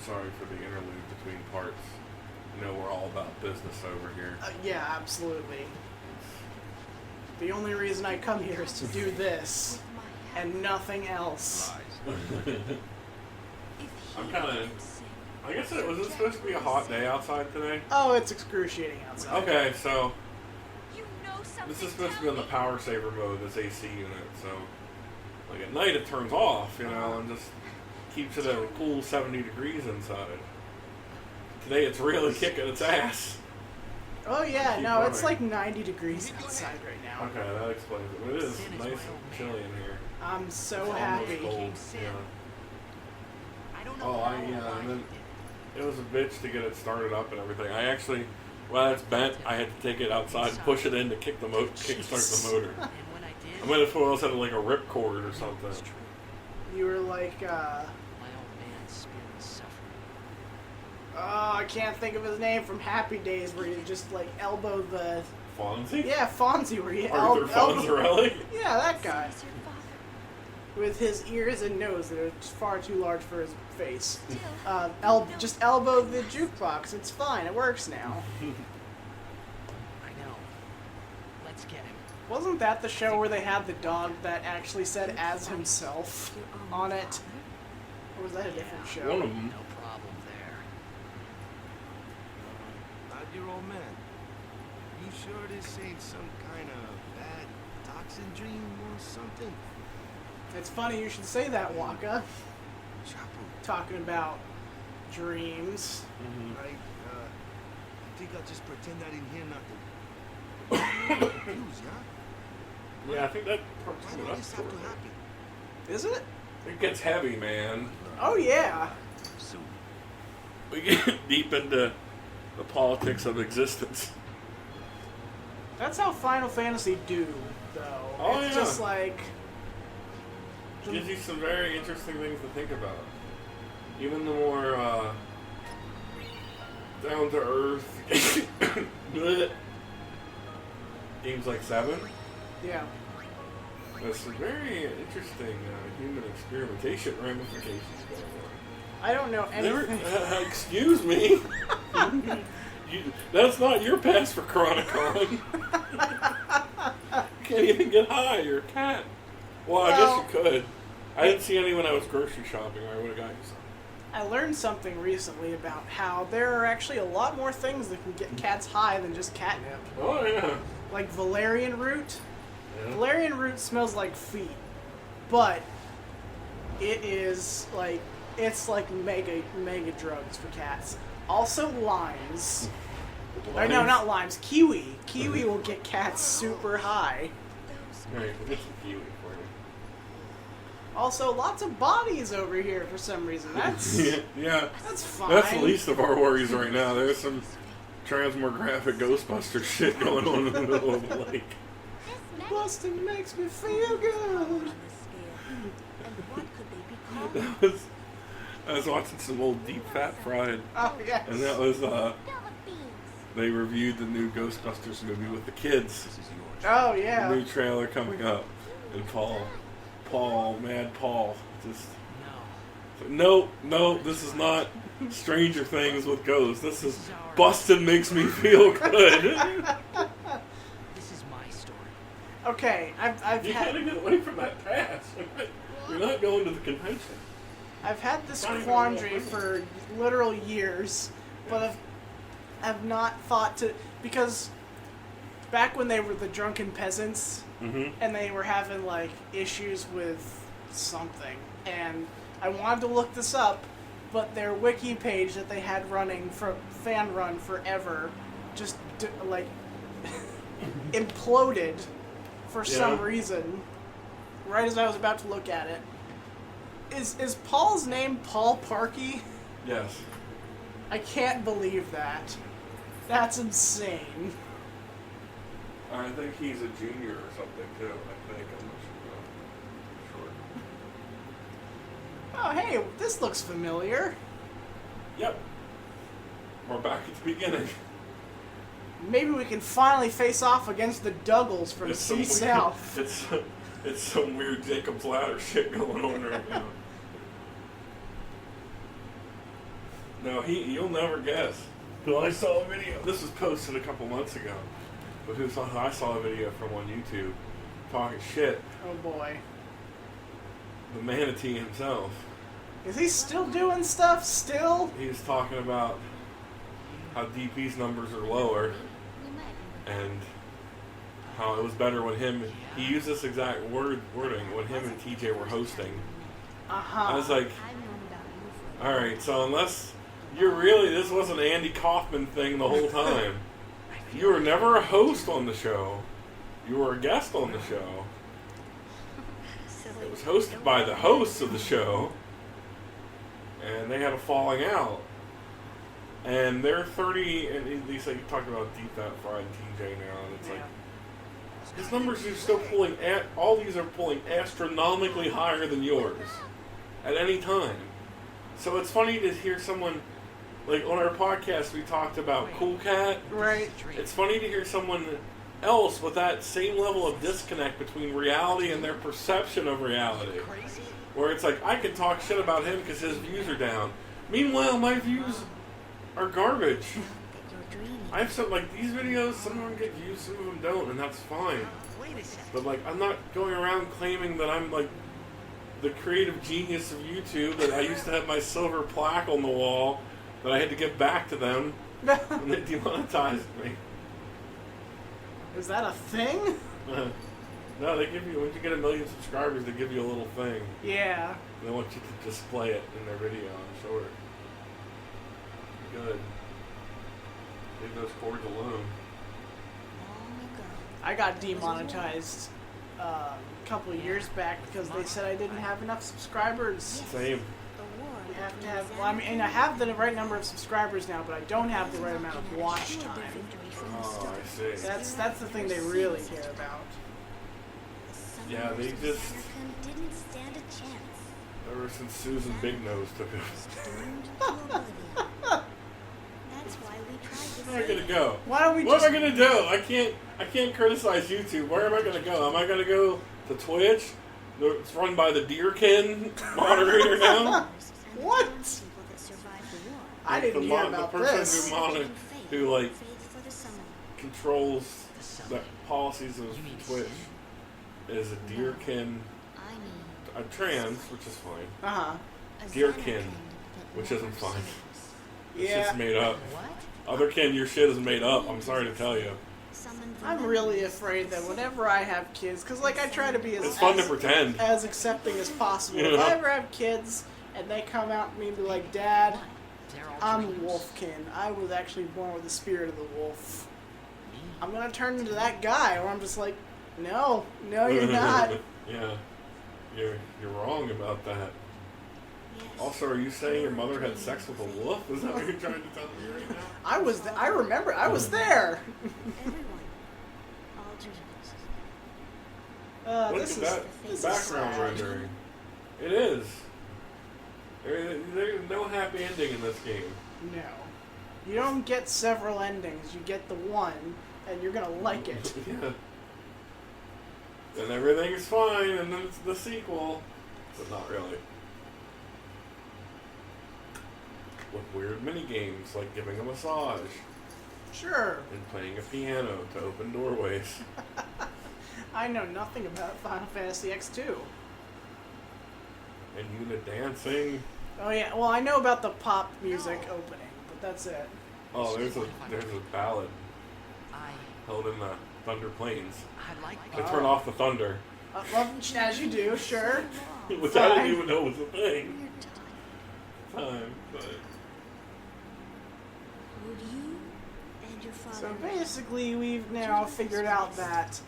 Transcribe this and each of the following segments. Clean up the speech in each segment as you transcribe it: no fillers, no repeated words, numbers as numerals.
sorry for the interlude between parts. You know, we're all about business over here. Yeah, absolutely. The only reason I come here is to do this, and nothing else. I'm kind of... I guess was it supposed to be a hot day outside today? Oh, it's excruciating outside. Okay, so... This is supposed to be on the power saver mode, this AC unit, so... Like at night it turns off, you know, and just keeps it at a cool 70 degrees inside. Today it's really kicking its ass. Oh yeah, no, it's like 90 degrees outside right now. Okay, that explains it. It is nice and chilly in here. I'm so It's happy. almost cold, yeah. And then it was a bitch to get it started up and everything. I actually, while it's bent, I had to take it outside and push it in to kick start the motor. I might have thought else had like a rip cord or something. You were like, oh, I can't think of his name from Happy Days, where you just like elbow the... Fonzie? Yeah, Fonzie, where you Arthur Fonzarelli? Yeah, that guy. With his ears and nose that are far too large for his face. Just elbow the jukebox. It's fine. It works now. I know. Let's get him. Wasn't that the show where they had the dog that actually said as himself on it? Or was that a different show? One of them. No problem there. Your old man. You sure this ain't some kind of bad toxin dream or something? It's funny you should say that, Waka. Chapu. Talking about dreams. Right? I think I'll just pretend I didn't hear nothing. Confused, yeah? Yeah, I think that Why part's did up this for have to it. happen? Is it? It gets heavy, man. Oh, yeah. Soon. We get deep into the politics of existence. That's how Final Fantasy do, though. Oh, it's yeah. just like... Gives you some very interesting things to think about. Even the more down to earth games like 7. Yeah. There's some very interesting human experimentation ramifications going on. I don't know anything. Excuse me. That's not your pass for Chronicon. You can't even get high. You're a cat. Well, I guess you could. I didn't see any when I was grocery shopping, or I would have got you some. I learned something recently about how there are actually a lot more things that can get cats high than just catnip. Oh, yeah. Like valerian root. Yeah. Valerian root smells like feet, but it is like, it's like mega drugs for cats. Also limes. Or no, not limes. Kiwi. Kiwi will get cats super high. Alright, we'll get some kiwi for you. Also, lots of bodies over here for some reason. That's Yeah. that's fine. That's the least of our worries right now. There's some transmographic Ghostbuster shit going on in the middle of the lake. Busting makes me feel good. I was watching some old Deep Fat Fried, Oh yes. and that was they reviewed the new Ghostbusters movie with the kids. Oh The yeah. new trailer coming up, and Mad Paul, just no, this is not Stranger Things with ghosts. This is Bustin' makes me feel good. This is my story. Okay, I've You had gotta get away from that past. You're not going to the convention. I've had this Not even quandary real. for literal years, but I've not thought to, because back when they were the drunken peasants and they were having like issues with something, and I wanted to look this up, but their wiki page that they had running for fan run forever just like imploded for some reason right as I was about to look at it. Is Paul's name Paul Parkey? Yes. I can't believe that. That's insane. I think he's a junior or something too. I think I'm not sure. Oh, hey, this looks familiar. Yep. We're back at the beginning. Maybe we can finally face off against the Duggles from Sea South. It's some weird Jacob's Ladder shit going on right now. No, you'll never guess. Well, I saw a video. This was posted a couple months ago. But I saw a video from on YouTube talking shit. Oh boy. The manatee himself. Is he still doing stuff? Still? He was talking about how DP's numbers are lower and how it was better when he used this exact wording when him and TJ were hosting. I was like, alright, so unless this was an Andy Kaufman thing the whole time. You were never a host on the show. You were a guest on the show. It was hosted by the hosts of the show. And they had a falling out. And they're 30, and he said, you talked about Deep That Fried TJ now, and it's like, his numbers are still pulling, all these are pulling astronomically higher than yours at any time. So it's funny to hear someone, like on our podcast we talked about Cool Cat. Right. It's funny to hear someone else with that same level of disconnect between reality and their perception of reality. Where it's like, I can talk shit about him because his views are down. Meanwhile, my views are garbage. I have some, like, these videos, some of them get views, some of them don't, and that's fine. But, like, I'm not going around claiming that I'm, like, the creative genius of YouTube, that I used to have my silver plaque on the wall, that I had to give back to them, and they demonetized me. Is that a thing? No, they give you, once you get 1 million subscribers, they give you a little thing. Yeah. They want you to display it in their video, I'm sure. Good. Leave those cords alone. I got demonetized a couple of years back because they said I didn't have enough subscribers. Same. You have to have, well, I mean, I have the right number of subscribers now, but I don't have the right amount of watch time. Oh, I see. That's the thing they really care about. Yeah, they just... Ever since Susan Big Nose took it. Where am I gonna go? Why don't we What am I gonna do? I can't criticize YouTube. Where am I gonna go? Am I gonna go to Twitch? It's run by the Deerkin moderator now. What? I didn't hear about the person this. who like controls the policies of Twitch is a Deerkin, a trans, which is fine. Deerkin, which isn't fine. It's Yeah. just made up. Other kin, your shit is made up. I'm sorry to tell you. I'm really afraid that whenever I have kids, because like I try to be It's fun to pretend. as accepting as possible. You If I know? ever have kids and they come out to me and be like, Dad, I'm Wolfkin. I was actually born with the spirit of the wolf. I'm gonna turn into that guy, or I'm just like, no, you're not. Yeah, you're wrong about that. Also, are you saying your mother had sex with a wolf? Is that what you're trying to tell me right now? I remember, I was there. Look This at is that background sad. rendering. It is. There's no happy ending in this game. No. You don't get several endings, you get the one, and you're gonna like it. Yeah. Then everything's fine, and then it's the sequel. But not really. With weird mini games like giving a massage Sure. and playing a piano to open doorways. I know nothing about Final Fantasy X2. And unit dancing. Oh yeah, well I know about the pop music opening, but that's it. Oh, there's a ballad held in the Thunder Plains. They turn off the thunder. Well, as you do, sure. Which I didn't even know was a thing. Time, but... So basically, we've now figured out that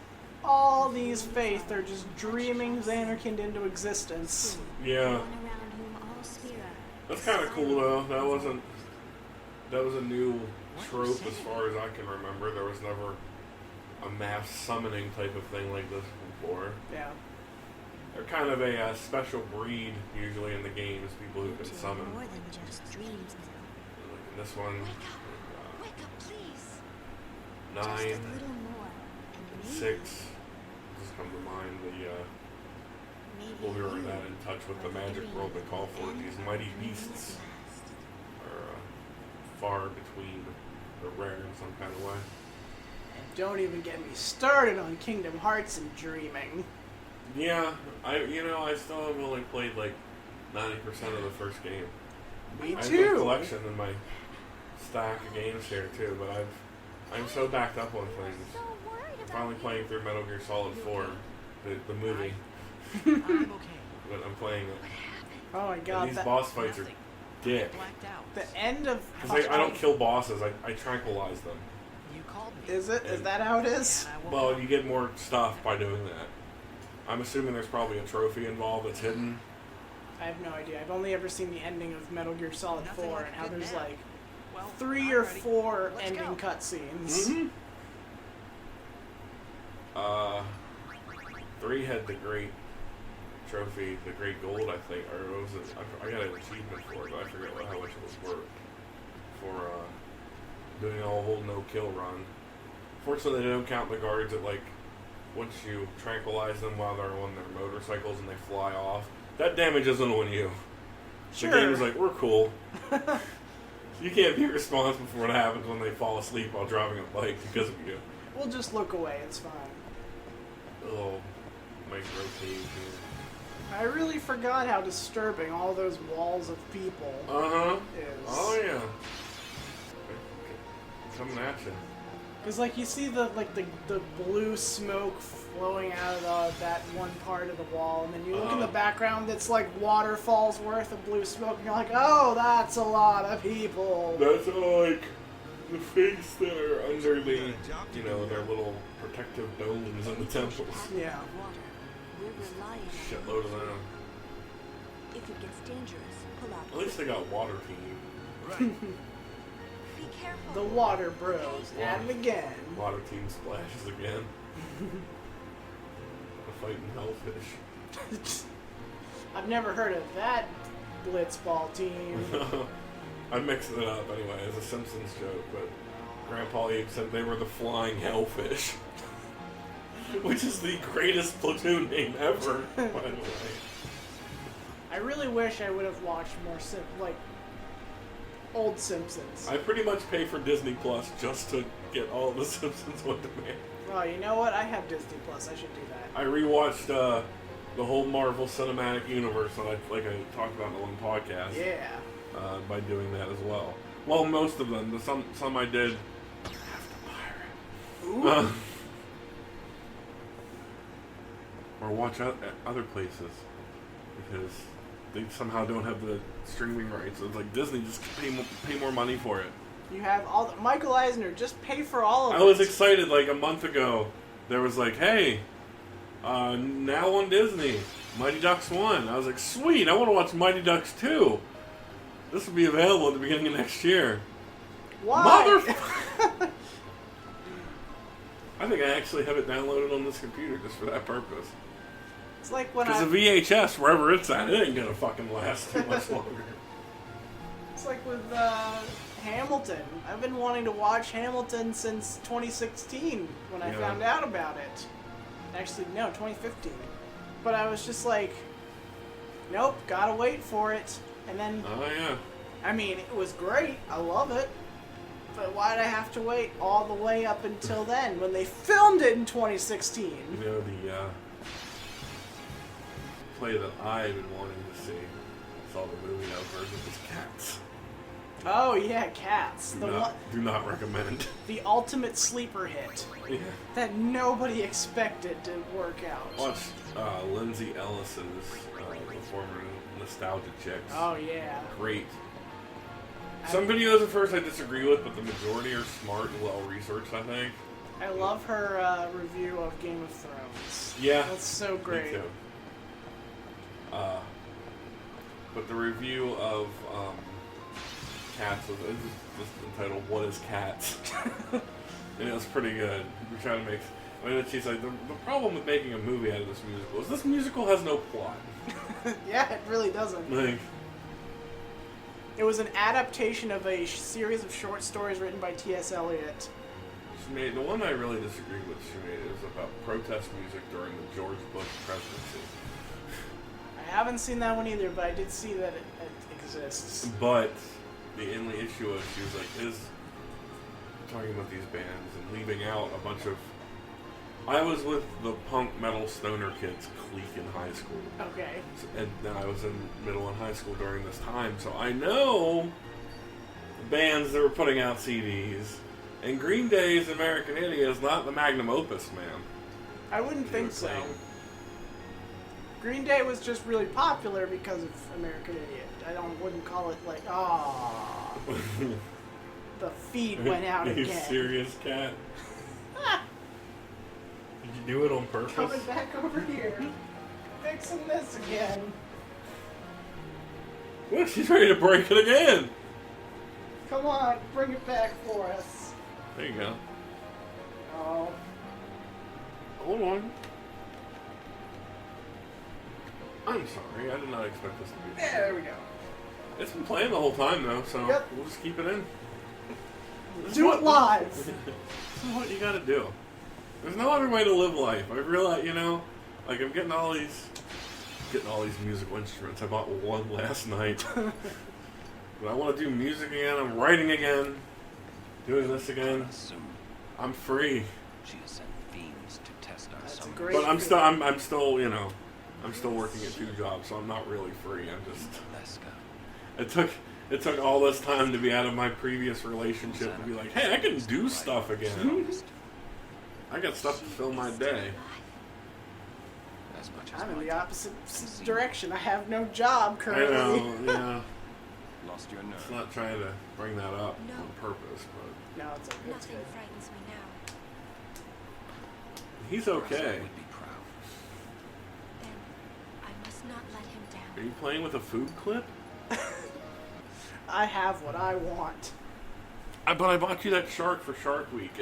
all these faith are just dreaming Xanarkand into existence. Yeah. That's kind of cool, though. That was a new trope as far as I can remember. There was never a mass summoning type of thing like this before. Yeah. They're kind of a special breed, usually, in the games, people who can summon. Like in this one, 9 and 6 just come to mind. The people who are that in touch with the magic world that call for these mighty beasts are tweed or rare in some kind of way. And don't even get me started on Kingdom Hearts and Dreaming. Yeah, I still have only played like 90% of the first game. Me I have a too. collection in my stack of games here too, but I'm so backed up on things. I'm finally playing through Metal Gear Solid 4, the movie, I'm okay. but I'm playing it. Oh my And god, these that, boss fights are Nothing. dick. Blacked out. the end of... Because I don't kill bosses, I tranquilize them. You called me. Is it? Is that how it is? And I woke Well, up. you get more stuff by doing that. I'm assuming there's probably a trophy involved that's hidden. I have no idea. I've only ever seen the ending of Metal Gear Solid Nothing 4 like and a how good there's nap. like Well, 3 I'm or ready. 4 Let's ending go. cutscenes. Mm-hmm. 3 had the great trophy, the great gold, I think, or what was it? I got an achievement for it, but I forget how much it was worth for doing a whole no-kill run. Fortunately, they don't count the guards at like once you tranquilize them while they're on their motorcycles and they fly off. That damage isn't on you. Sure. The game is like, we're cool. You can't be responsible for what happens when they fall asleep while driving a bike because of you. We'll just look away. It's fine. Little micro cave here. I really forgot how disturbing all those walls of people Uh-huh. is. Oh, yeah. Coming at you. Because like you see the blue smoke flowing out of that one part of the wall, and then you look in the background, it's like waterfalls worth of blue smoke, and you're like, oh, that's a lot of people. That's like the face that are under the, their little protective domes in the temples. Yeah. Shitload of them. If it gets dangerous, pull out. At least they got water team. Right. Be careful. The Water Bros, at it again. Water team splashes again. The fighting hellfish. I've never heard of that blitzball team. I mixed it up anyway as a Simpsons joke, but Grandpa Abe said they were the flying hellfish. Which is the greatest platoon name ever, by the way. I really wish I would have watched more old Simpsons. I pretty much pay for Disney Plus just to get all the Simpsons on demand. Well, you know what? I have Disney Plus. I should do that. I rewatched the whole Marvel Cinematic Universe that I talked about in the one podcast. Yeah. By doing that as well. Well, most of them. Some I did after pirate. Ooh. Or watch other places because they somehow don't have the streaming rights. It's like Disney, just pay more money for it. You have all the, Michael Eisner. Just pay for all of it. I was excited like a month ago. There was like, hey, now on Disney, Mighty Ducks 1. I was like, sweet, I want to watch Mighty Ducks 2. This will be available at the beginning of next year. Why? I think I actually have it downloaded on this computer just for that purpose. It's like when Because the VHS, wherever it's at, it ain't gonna fucking last too much longer. It's like with Hamilton. I've been wanting to watch Hamilton since 2016 when I Yeah. found out about it. Actually, no, 2015. But I was just like, nope, gotta wait for it. And then, Oh yeah. I mean, it was great. I love it. But why'd I have to wait all the way up until then when they filmed it in 2016? You know, the play that I've been wanting to see, I saw the movie now version, was Cats. Oh yeah, Cats. Do not recommend. The ultimate sleeper hit Yeah. that nobody expected to work out. Watch Lindsay Ellis's the former Nostalgia Chicks. Oh yeah. Great. Some videos at first I disagree with, but the majority are smart and well researched, I think. I love her review of Game of Thrones. Yeah. That's so great. Me too. But the review of Cats was just entitled "What is Cats?" and it was pretty good. We're trying to make. I mean, she's like, the problem with making a movie out of this musical is this musical has no plot. Yeah, it really doesn't. Like, It was an adaptation of a series of short stories written by T.S. Eliot. she made the one I really disagreed with. She made it was about protest music during the George Bush presidency. I haven't seen that one either, but I did see that it exists. But the only issue was she was like, talking about these bands and leaving out a bunch of. I was with the punk metal stoner kids clique in high school. Okay. And then I was in middle and high school during this time, so I know the bands that were putting out CDs. And Green Day's American Idiot is not the magnum opus, man. I wouldn't You think would so. think. Green Day was just really popular because of American Idiot. Wouldn't call it like, the feed went out Are you again. serious, Cat? Did you do it on purpose? Coming back over here. Fixing this again. Well, she's ready to break it again. Come on, bring it back for us. There you go. Oh. Hold on. I'm sorry, I did not expect this to be. Yeah, there we go. It's been playing the whole time though, so Yep. we'll just keep it in. Do it live. This is what you gotta do. There's no other way to live life. I realize, like I'm getting all these musical instruments. I bought one last night. But I want to do music again. I'm writing again. Doing this again. I'm free. She has sent fiends to test our That's a summons. great But I'm feeling. still, I'm still working at 2 jobs, so I'm not really free. I'm just. Let's go. It took all this time to be out of my previous relationship to be like, hey, I can do stuff again. I got stuff to fill my day. As much as I'm in my the opposite direction. I have no job I currently. know, yeah. lost your nerve. It's not trying to bring that up No. on purpose, but No, it's Nothing good. frightens me now. he's Russell okay. would be proud. Then I must not let him Are down. you playing with a food clip? I have what I want. But I bought you that shark for Shark Week.